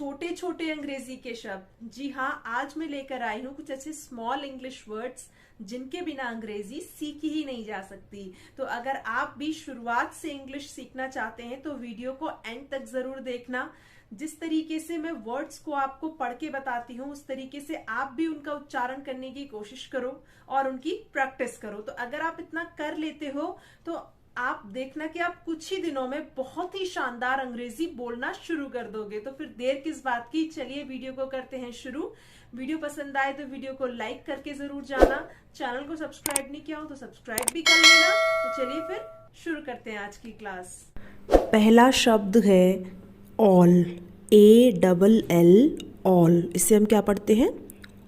छोटे छोटे अंग्रेजी के शब्द। जी हाँ, आज मैं लेकर आई हूँ कुछ ऐसे स्मॉल इंग्लिश वर्ड्स जिनके बिना अंग्रेजी सीखी ही नहीं जा सकती। तो अगर आप भी शुरुआत से इंग्लिश सीखना चाहते हैं तो वीडियो को एंड तक जरूर देखना। जिस तरीके से मैं वर्ड्स को आपको पढ़ के बताती हूँ उस तरीके से आप भी उनका उच्चारण करने की कोशिश करो और उनकी प्रैक्टिस करो। तो अगर आप इतना कर लेते हो तो आप देखना कि आप कुछ ही दिनों में बहुत ही शानदार अंग्रेजी बोलना शुरू कर दोगे। तो फिर देर किस बात की, चलिए वीडियो को करते हैं शुरू। वीडियो पसंद आए तो वीडियो को लाइक करके जरूर जाना। चैनल को सब्सक्राइब नहीं किया हो तो सब्सक्राइब भी कर लेना। तो चलिए फिर शुरू करते हैं आज की क्लास। पहला शब्द है ऑल, ALL, ऑल। इसे हम क्या पढ़ते हैं?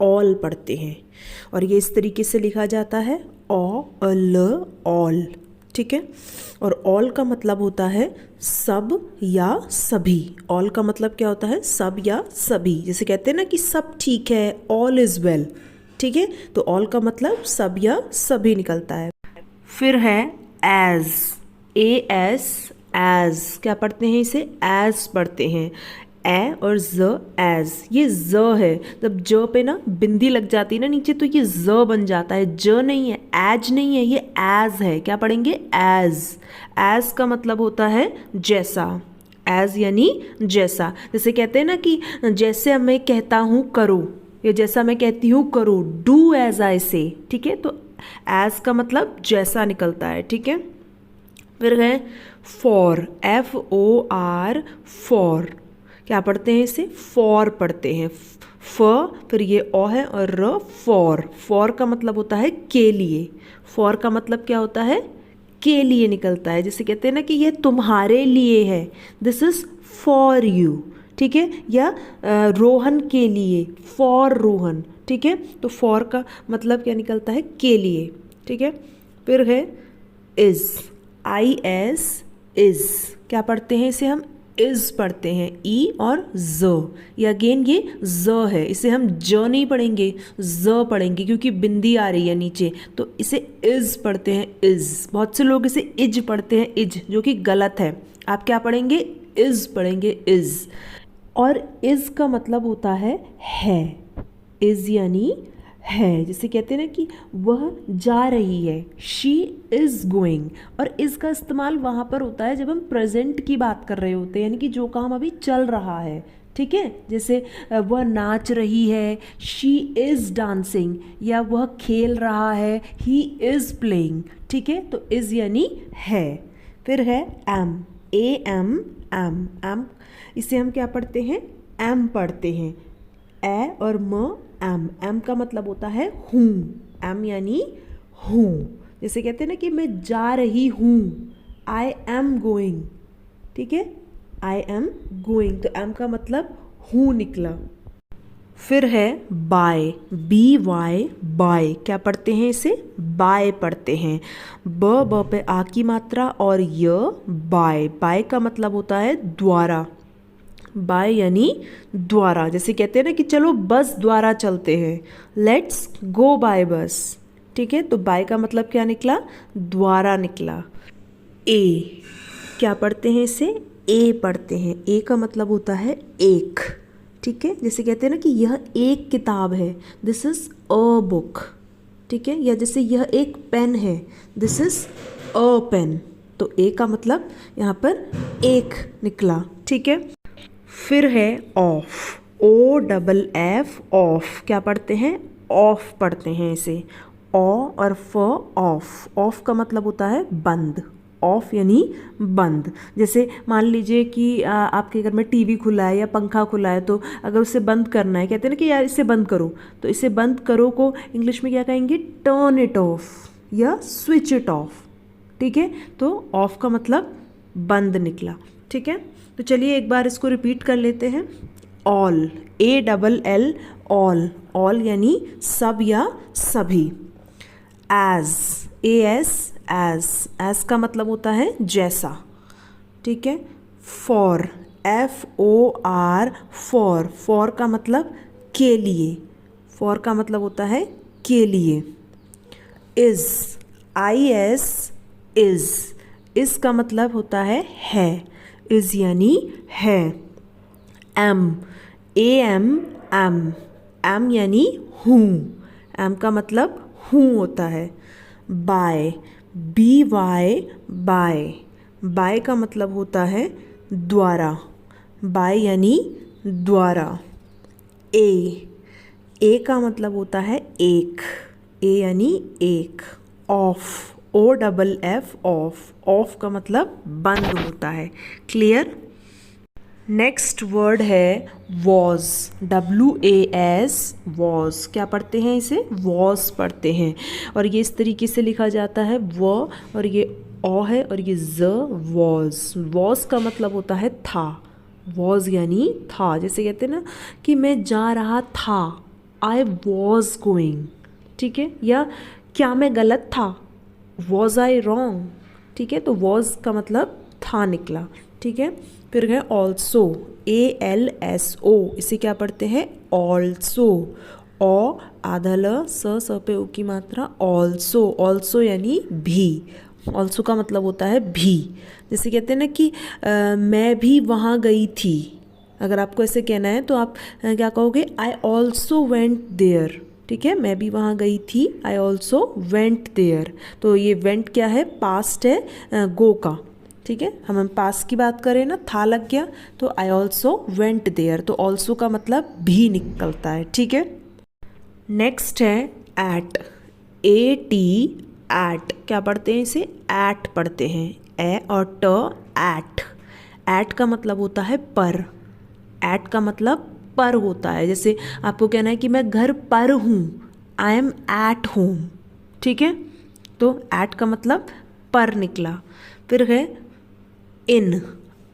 ऑल पढ़ते हैं। और ये इस तरीके से लिखा जाता है ऑल। ठीक है। और ऑल का मतलब होता है सब या सभी। ऑल का मतलब क्या होता है? सब या सभी। जैसे कहते हैं ना कि सब ठीक है, ऑल इज़ वेल। ठीक है, तो ऑल का मतलब सब या सभी निकलता है। फिर है एज, AS, एज। क्या पढ़ते हैं इसे? एज पढ़ते हैं। ए और ज, एज। ये ज है, जब ज पे ना बिंदी लग जाती है ना नीचे तो ये ज बन जाता है। ज नहीं है, एज नहीं है, ये एज है। क्या पढ़ेंगे? एज। एज का मतलब होता है जैसा। एज यानी जैसा। जैसे कहते हैं ना कि जैसे मैं कहता हूँ करो, या जैसा मैं कहती हूँ करो, डू एज आई से। ठीक है, तो एज का मतलब जैसा निकलता है। ठीक है। फिर है फॉर, FOR, फॉर। क्या पढ़ते हैं इसे? फॉर पढ़ते हैं। फ, फिर ये ओ है और र, फॉर। फॉर का मतलब होता है के लिए। फॉर का मतलब क्या होता है? के लिए निकलता है। जैसे कहते हैं ना कि ये तुम्हारे लिए है, दिस इज फॉर यू। ठीक है, या रोहन के लिए, फॉर रोहन। ठीक है, तो फॉर का मतलब क्या निकलता है? के लिए। ठीक है। फिर है इज, IS, इज। क्या पढ़ते हैं इसे? हम इज पढ़ते हैं। ई और ज, ये अगेन ये ज है, इसे हम ज नहीं पढ़ेंगे, ज पढ़ेंगे क्योंकि बिंदी आ रही है नीचे, तो इसे इज पढ़ते हैं। इज। बहुत से लोग इसे इज पढ़ते हैं, इज, जो कि गलत है। आप क्या पढ़ेंगे? इज पढ़ेंगे, इज। और इज का मतलब होता है। इज यानी है। जैसे कहते हैं ना कि वह जा रही है, शी इज़ गोइंग। और इज़ का इस्तेमाल वहाँ पर होता है जब हम प्रेजेंट की बात कर रहे होते हैं, यानी कि जो काम अभी चल रहा है। ठीक है, जैसे वह नाच रही है, शी इज़ डांसिंग, या वह खेल रहा है, ही इज़ प्लेइंग। ठीक है, तो इज़ यानी है। फिर है एम, AM, एम। इसे हम क्या पढ़ते हैं? एम पढ़ते हैं। ए और म, एम का मतलब होता है हूँ। एम यानी हूँ। जैसे कहते हैं ना कि मैं जा रही हूँ, आई एम गोइंग। ठीक है, आई एम गोइंग, तो एम का मतलब हूँ निकला। फिर है बाय, BY, बाय। क्या पढ़ते हैं इसे? बाय पढ़ते हैं। ब पे आ की मात्रा और य, बाय। बाय का मतलब होता है द्वारा। बाय यानी द्वारा। जैसे कहते हैं ना कि चलो बस द्वारा चलते हैं, लेट्स गो बाय बस। ठीक है, तो बाय का मतलब क्या निकला? द्वारा निकला। ए, क्या पढ़ते हैं इसे? ए पढ़ते हैं। ए का मतलब होता है एक। ठीक है, जैसे कहते हैं ना कि यह एक किताब है, दिस इज अ बुक। ठीक है, या जैसे यह एक पेन है, दिस इज अ पेन। तो ए का मतलब यहाँ पर एक निकला। ठीक है। फिर है ऑफ, OFF, ऑफ। क्या पढ़ते हैं? ऑफ पढ़ते हैं इसे। ओ और फ, ऑफ। ऑफ का मतलब होता है बंद। ऑफ यानी बंद। जैसे मान लीजिए कि आपके घर में टीवी खुला है या पंखा खुला है, तो अगर उसे बंद करना है, कहते हैं ना कि यार इसे बंद करो, तो इसे बंद करो को इंग्लिश में क्या कहेंगे? टर्न इट ऑफ या स्विच इट ऑफ। ठीक है, तो ऑफ का मतलब बंद निकला। ठीक है, तो चलिए एक बार इसको रिपीट कर लेते हैं। All, ALL, all. ऑल यानी सब या सभी। एज, AS, एज का मतलब होता है जैसा। ठीक है। फॉर, FOR, फॉर का मतलब के लिए। फॉर का मतलब होता है के लिए। इज, IS, इज का मतलब होता है। इज यानी है। Am, A M am, am यानी हूँ, एम का मतलब हूँ होता है। By, B Y by, by का मतलब होता है द्वारा, बाय यानी द्वारा। ए का मतलब होता है एक, ए यानी एक। Off, O double F off, off का मतलब बंद होता है। क्लियर। नेक्स्ट वर्ड है वॉज, WAS, वॉज। क्या पढ़ते हैं इसे? वॉज पढ़ते हैं। और ये इस तरीके से लिखा जाता है व, और ये ओ है, और ये ज, वॉज। वॉज का मतलब होता है था, वॉज यानी था। जैसे कहते हैं ना कि मैं जा रहा था, आई वॉज गोइंग, ठीक है। या क्या मैं गलत था, वॉज आई रॉन्ग, ठीक है। तो वॉज का मतलब था निकला, ठीक है। फिर है ऑल्सो, ALSO, इसे क्या पढ़ते हैं? ऑल्सो। ओ आधा ल, स पे उ की मात्रा, ऑल्सो। ऑल्सो यानी भी, ऑल्सो का मतलब होता है भी। जैसे कहते हैं ना कि मैं भी वहाँ गई थी, अगर आपको ऐसे कहना है तो आप क्या कहोगे? आई ऑल्सो वेंट देयर, ठीक है। मैं भी वहाँ गई थी, आई ऑल्सो वेंट देयर। तो ये वेंट क्या है? पास्ट है गो का, ठीक है। हम पास की बात करें ना, था लग गया, तो आई ऑल्सो वेंट देयर। तो ऑल्सो का मतलब भी निकलता है, ठीक है। नेक्स्ट है एट, AT, एट। क्या पढ़ते हैं इसे? एट पढ़ते हैं, ए और ट, एट। एट का मतलब होता है पर, एट का मतलब पर होता है। जैसे आपको कहना है कि मैं घर पर हूँ, आई एम एट होम, ठीक है। तो एट का मतलब पर निकला। फिर है इन,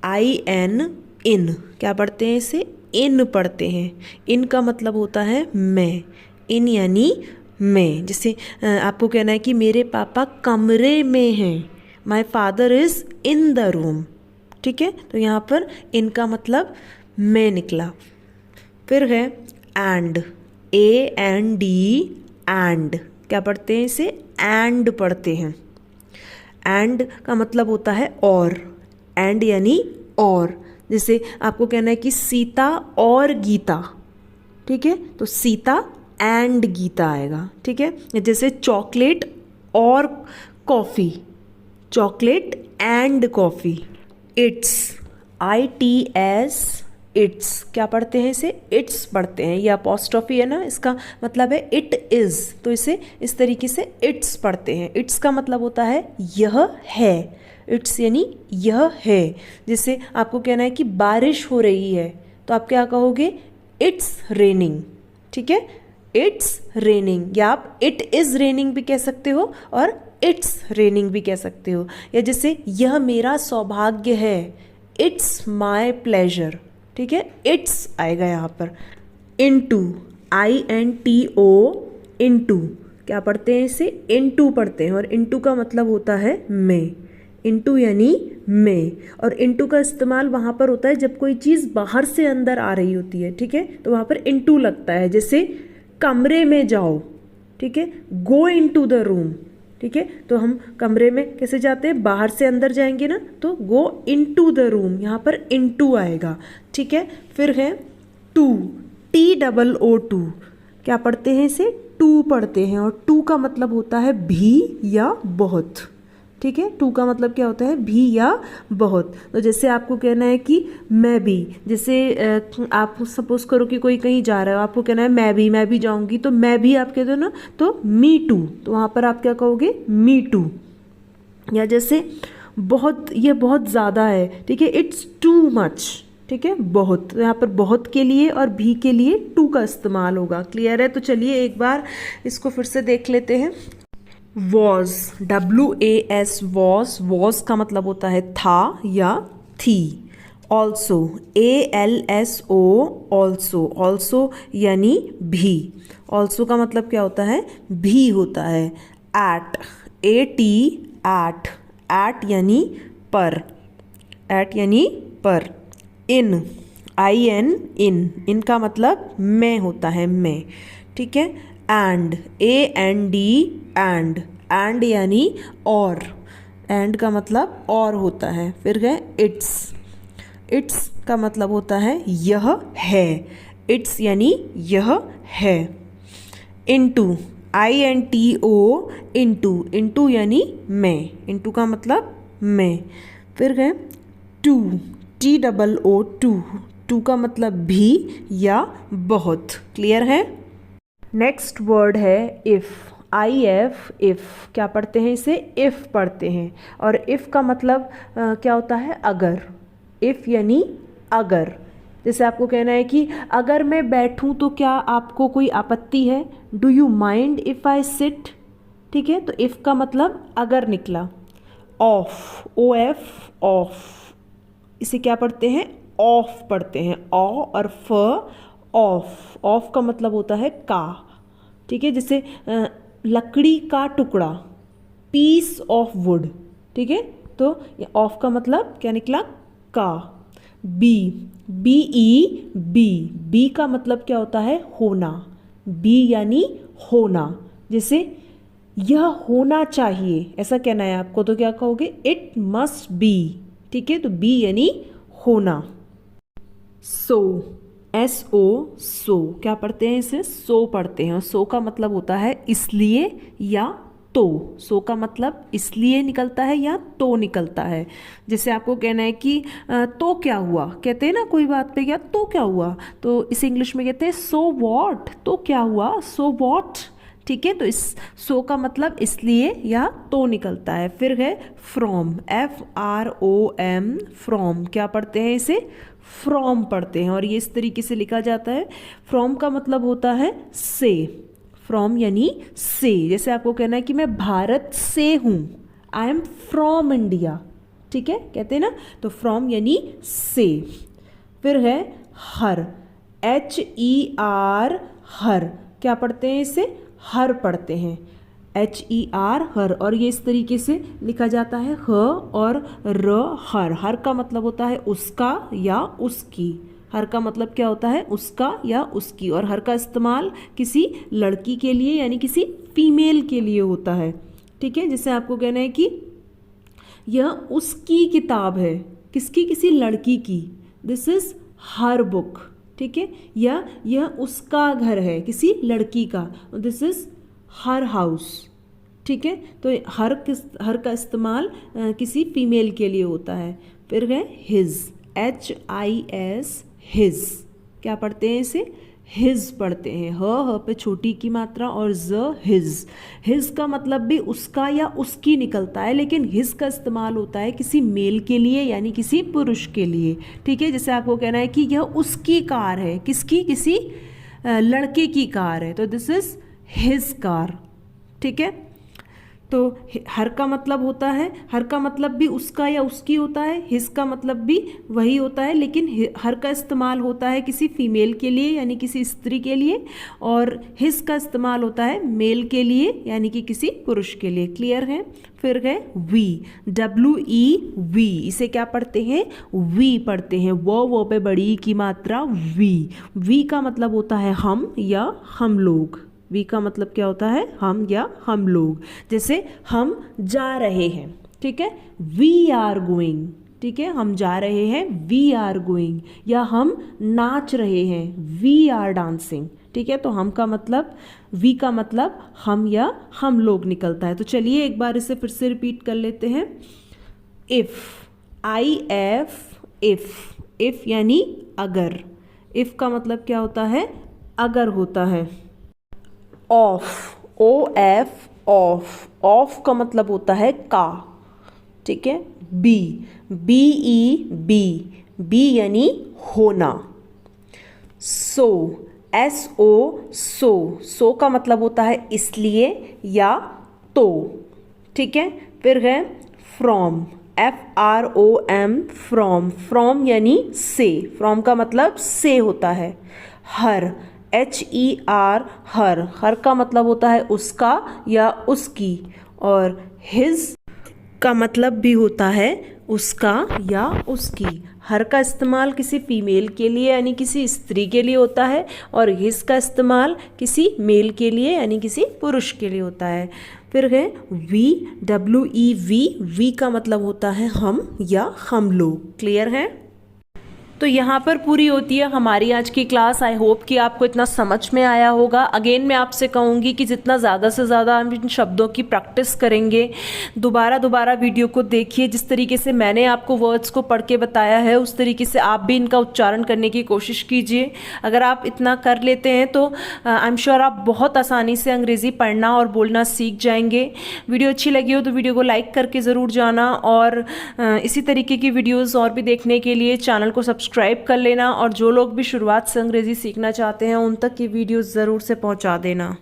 IN, इन। क्या पढ़ते हैं इसे? इन पढ़ते हैं। इन का मतलब होता है मैं, इन यानी मैं। जैसे आपको कहना है कि मेरे पापा कमरे में हैं, my father is in the room, ठीक है। तो यहाँ पर इन का मतलब मैं निकला। फिर है एंड, AND, एंड। क्या पढ़ते हैं इसे? एंड पढ़ते हैं। एंड का मतलब होता है और, एंड यानी और। जैसे आपको कहना है कि सीता और गीता, ठीक है। तो सीता एंड गीता आएगा, ठीक है। जैसे चॉकलेट और coffee, chocolate and coffee. It's, ITS, it's. क्या पढ़ते हैं इसे? इट्स पढ़ते हैं। यह अपॉस्ट्रोफी है ना, इसका मतलब है इट इज़, तो इसे इस तरीके से इट्स पढ़ते हैं। इट्स का मतलब होता है यह है, इट्स यानी यह है। जैसे आपको कहना है कि बारिश हो रही है, तो आप क्या कहोगे? इट्स रेनिंग, ठीक है। इट्स रेनिंग, या आप इट इज़ रेनिंग भी कह सकते हो और इट्स रेनिंग भी कह सकते हो। या जैसे यह मेरा सौभाग्य है, इट्स माई प्लेजर, ठीक है। इट्स आएगा यहाँ पर। Into, INTO, into. क्या पढ़ते हैं इसे? इनटू पढ़ते हैं। और इनटू का मतलब होता है मैं, इनटू यानी मैं। और इनटू का इस्तेमाल वहाँ पर होता है जब कोई चीज़ बाहर से अंदर आ रही होती है, ठीक है। तो वहाँ पर इनटू लगता है। जैसे कमरे में जाओ, ठीक है, गो इनटू द रूम, ठीक है। तो हम कमरे में कैसे जाते हैं? बाहर से अंदर जाएंगे ना, तो गो इनटू द रूम, यहाँ पर इनटू आएगा, ठीक है। फिर है टू, TOO। क्या पढ़ते हैं इसे? टू पढ़ते हैं। और टू का मतलब होता है भी या बहुत, ठीक है। टू का मतलब क्या होता है? भी या बहुत। तो जैसे आपको कहना है कि मैं भी, जैसे आप सपोज करो कि कोई कहीं जा रहा है, आपको कहना है मैं भी जाऊंगी, तो मैं भी आप कहते हो ना, तो मी टू, तो वहाँ पर आप क्या कहोगे? Me too. या जैसे बहुत, ये बहुत ज़्यादा है, ठीक है, इट्स टू मच, ठीक है, बहुत। तो यहाँ पर बहुत के लिए और भी के लिए टू का इस्तेमाल होगा। क्लियर है? तो चलिए एक बार इसको फिर से देख लेते हैं। Was, WAS, was. वॉज का मतलब होता है था या थी। Also, ALSO, also. ऑल्सो यानी भी। ऑल्सो का मतलब क्या होता है? भी होता है। Eight, AT, eight. एट यानी पर, एट यानी पर। इन, IN, इन। इन का मतलब मैं होता है, मैं, ठीक है। And, AND, and. एंड यानी और, एंड का मतलब और होता है। फिर है इट्स। इट्स का मतलब होता है यह है, इट्स यानी यह है। इनटू, INTO, इनटू यानी मैं, इनटू का मतलब मैं। फिर है टू, TOO, टू का मतलब भी या बहुत। क्लियर है। नेक्स्ट वर्ड है इफ़, IF, इफ़। क्या पढ़ते हैं इसे? इफ़ पढ़ते हैं। और इफ़ का मतलब क्या होता है? अगर। इफ़ यानी अगर। जैसे आपको कहना है कि अगर मैं बैठूं तो क्या आपको कोई आपत्ति है? Do you mind if I sit? ठीक है, तो इफ़ का मतलब अगर निकला। Of, OF, of. इसे क्या पढ़ते हैं? ऑफ पढ़ते हैं। ऑ और फ, ऑफ। ऑफ का मतलब होता है का। ठीक है, जैसे लकड़ी का टुकड़ा, पीस ऑफ वुड। ठीक है, तो ऑफ का मतलब क्या निकला? का। बी, BE, बी का मतलब क्या होता है? होना। बी यानी होना। जैसे यह होना चाहिए, ऐसा कहना है आपको, तो क्या कहोगे? It must be. ठीक है, तो बी यानी होना। सो, SO, सो। क्या पढ़ते हैं इसे? सो पढ़ते हैं। सो का मतलब होता है इसलिए या तो। सो का मतलब इसलिए निकलता है या तो निकलता है। जैसे आपको कहना है कि तो क्या हुआ, कहते हैं ना कोई बात पे, क्या तो क्या हुआ, तो इसे इंग्लिश में कहते हैं सो वॉट। तो क्या हुआ? So what. ठीक है, तो इस सो का मतलब इसलिए या तो निकलता है। फिर है फ्रॉम, FROM, फ्रॉम। क्या पढ़ते हैं इसे? फ्रॉम पढ़ते हैं। और ये इस तरीके से लिखा जाता है। फ्रॉम का मतलब होता है से। फ्रॉम यानी से। जैसे आपको कहना है कि मैं भारत से हूँ, आई एम फ्रॉम इंडिया। ठीक है, कहते हैं ना, तो फ्रॉम यानी से। फिर है हर, HER, हर। क्या पढ़ते हैं इसे? हर पढ़ते हैं। HER, हर। और ये इस तरीके से लिखा जाता है ह और र, हर। हर का मतलब होता है उसका या उसकी। हर का मतलब क्या होता है? उसका या उसकी। और हर का इस्तेमाल किसी लड़की के लिए यानी किसी फीमेल के लिए होता है। ठीक है, जैसे आपको कहना है कि यह उसकी किताब है, किसकी? किसी लड़की की। This is her book. ठीक है, या यह उसका घर है, किसी लड़की का। This is her house. ठीक है, तो हर का इस्तेमाल किसी फीमेल के लिए होता है। फिर है हिज, HIS, हिज। क्या पढ़ते हैं इसे? हिज पढ़ते हैं। ह पे छोटी की मात्रा और ज, हिज। हिज का मतलब भी उसका या उसकी निकलता है, लेकिन हिज का इस्तेमाल होता है किसी मेल के लिए यानी किसी पुरुष के लिए। ठीक है, जैसे आपको कहना है कि यह उसकी कार है, किसकी? किसी लड़के की कार है, तो दिस इज हिज कार। ठीक है, तो हर का मतलब होता है, हर का मतलब भी उसका या उसकी होता है, हिज का मतलब भी वही होता है, लेकिन हर का इस्तेमाल होता है किसी फीमेल के लिए यानी किसी स्त्री के लिए, और हिज का इस्तेमाल होता है मेल के लिए यानी कि किसी पुरुष के लिए। क्लियर है। फिर है वी, WE, वी। इसे क्या पढ़ते हैं? वी पढ़ते हैं। वो पे बड़ी की मात्रा वी। वी का मतलब होता है हम या हम लोग। वी का मतलब क्या होता है? हम या हम लोग। जैसे हम जा रहे हैं। ठीक है, वी आर गोइंग। ठीक है, हम जा रहे हैं, वी आर गोइंग। या हम नाच रहे हैं, वी आर डांसिंग। ठीक है, तो हम का मतलब, वी का मतलब हम या हम लोग निकलता है। तो चलिए एक बार इसे फिर से रिपीट कर लेते हैं। If, IF, if. इफ़ यानी अगर। इफ़ का मतलब क्या होता है? अगर होता है। Of, OF, of. ऑफ का मतलब होता है का। ठीक है, बी, BE, बी यानी होना। सो, SO, सो का मतलब होता है इसलिए या तो। ठीक है, फिर है फ्रॉम, FROM, फ्रॉम यानी से। फ्रॉम का मतलब से होता है। हर, HER, हर का मतलब होता है उसका या उसकी। और हिज का मतलब भी होता है उसका या उसकी। हर का इस्तेमाल किसी फीमेल के लिए यानी किसी स्त्री के लिए होता है, और हिज का इस्तेमाल किसी मेल के लिए यानी किसी पुरुष के लिए होता है। फिर है वी, WE, वी का मतलब होता है हम या हम लोग। क्लियर है। तो यहाँ पर पूरी होती है हमारी आज की क्लास। आई होप कि आपको इतना समझ में आया होगा। अगेन मैं आपसे कहूँगी कि जितना ज़्यादा से ज़्यादा हम इन शब्दों की प्रैक्टिस करेंगे, दोबारा वीडियो को देखिए। जिस तरीके से मैंने आपको वर्ड्स को पढ़ के बताया है उस तरीके से आप भी इनका उच्चारण करने की कोशिश कीजिए। अगर आप इतना कर लेते हैं तो आई एम श्योर आप बहुत आसानी से अंग्रेज़ी पढ़ना और बोलना सीख जाएंगे। वीडियो अच्छी लगी हो तो वीडियो को लाइक करके ज़रूर जाना, और इसी तरीके की वीडियोज़ और भी देखने के लिए चैनल को सब्सक्राइब कर लेना, और जो लोग भी शुरुआत से अंग्रेज़ी सीखना चाहते हैं उन तक ये वीडियो ज़रूर से पहुंचा देना।